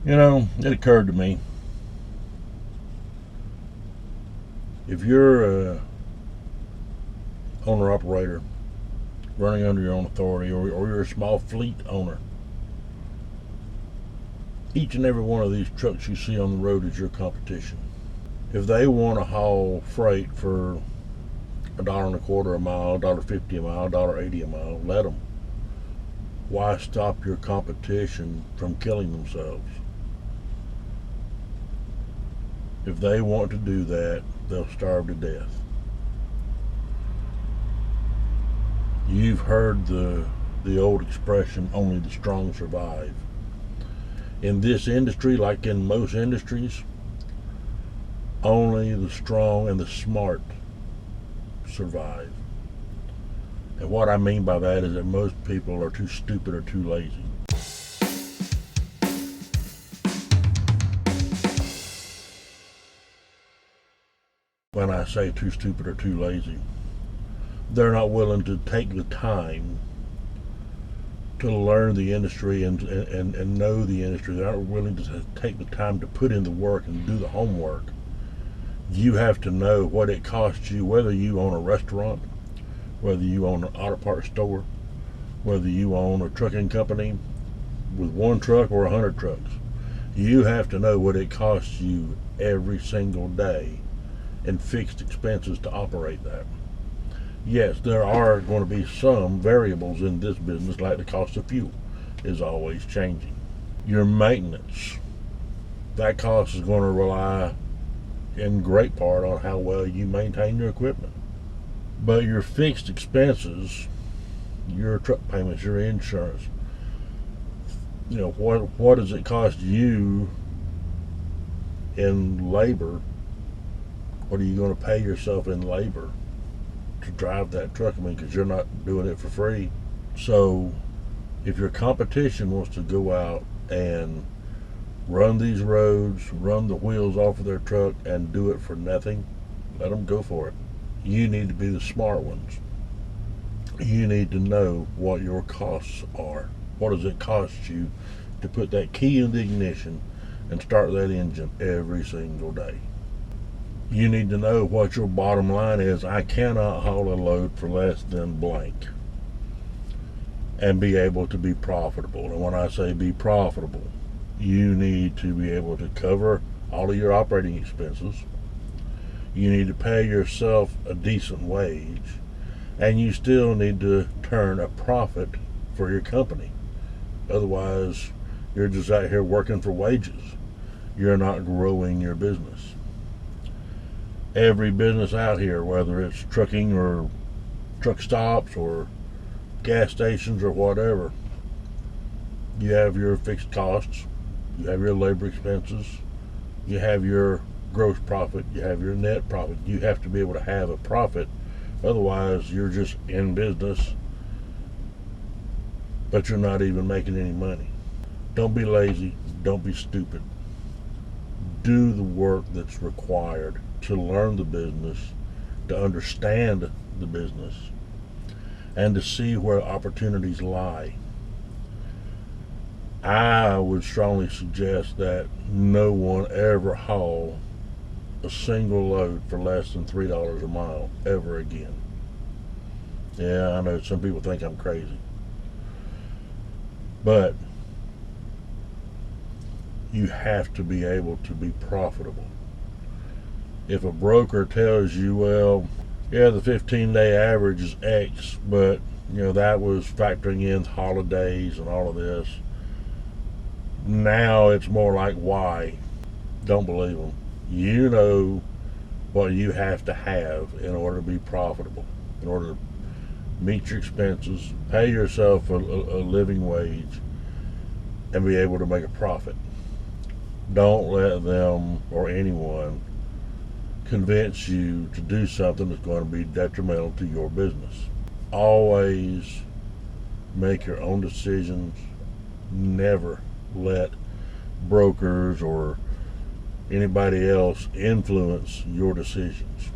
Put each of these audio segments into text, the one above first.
It occurred to me, if you're a owner operator running under your own authority, or you're a small fleet owner, each and every one of these trucks you see on the road is your competition. If they want to haul freight for $1.25 a mile, $1.50 a mile, $1.80 a mile, let them. Why stop your competition from killing themselves? If they want to do that, they'll starve to death. You've heard the old expression, only the strong survive. In this industry, like in most industries, only the strong and the smart survive. And what I mean by that is that most people are too stupid or too lazy. When I say too stupid or too lazy, they're not willing to take the time to learn the industry and know the industry. They're not willing to take the time to put in the work and do the homework. You have to know what it costs you, whether you own a restaurant, whether you own an auto parts store, whether you own a trucking company with one truck or 100 trucks. You have to know what it costs you every single day and fixed expenses to operate that. Yes, there are going to be some variables in this business, like the cost of fuel is always changing. Your maintenance, that cost is going to rely in great part on how well you maintain your equipment. But your fixed expenses, your truck payments, your insurance, what does it cost you in labor? What are you going to pay yourself in labor to drive that truck? Because you're not doing it for free. So if your competition wants to go out and run these roads, run the wheels off of their truck and do it for nothing, let them go for it. You need to be the smart ones. You need to know what your costs are. What does it cost you to put that key in the ignition and start that engine every single day? You need to know what your bottom line is. I cannot haul a load for less than blank and be able to be profitable. And when I say be profitable, you need to be able to cover all of your operating expenses. You need to pay yourself a decent wage, and you still need to turn a profit for your company. Otherwise, you're just out here working for wages. You're not growing your business. Every business out here, whether it's trucking or truck stops or gas stations or whatever, you have your fixed costs, you have your labor expenses, you have your gross profit, you have your net profit. You have to be able to have a profit. Otherwise, you're just in business, but you're not even making any money. Don't be lazy. Don't be stupid. Do the work that's required to learn the business, to understand the business, and to see where opportunities lie. I would strongly suggest that no one ever haul a single load for less than $3 a mile ever again. Yeah, I know some people think I'm crazy, but you have to be able to be profitable. If a broker tells you, well, yeah, the 15-day average is X, but that was factoring in holidays and all of this, now it's more like Y, don't believe them. You know what you have to have in order to be profitable, in order to meet your expenses, pay yourself a living wage, and be able to make a profit. Don't let them or anyone convince you to do something that's going to be detrimental to your business. Always make your own decisions. Never let brokers or anybody else influence your decisions.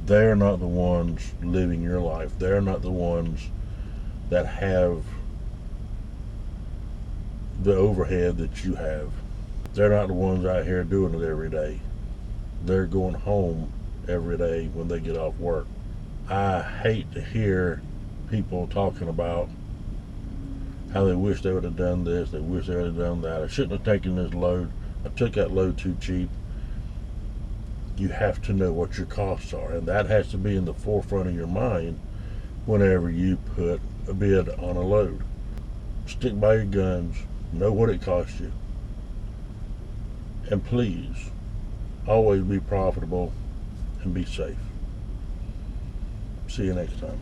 They're not the ones living your life. They're not the ones that have the overhead that you have. They're not the ones out here doing it every day. They're going home every day when they get off work. I hate to hear people talking about how they wish they would have done this, they wish they would have done that. I shouldn't have taken this load. I took that load too cheap. You have to know what your costs are, and that has to be in the forefront of your mind whenever you put a bid on a load. Stick by your guns, know what it costs you, and please always be profitable and be safe. See you next time.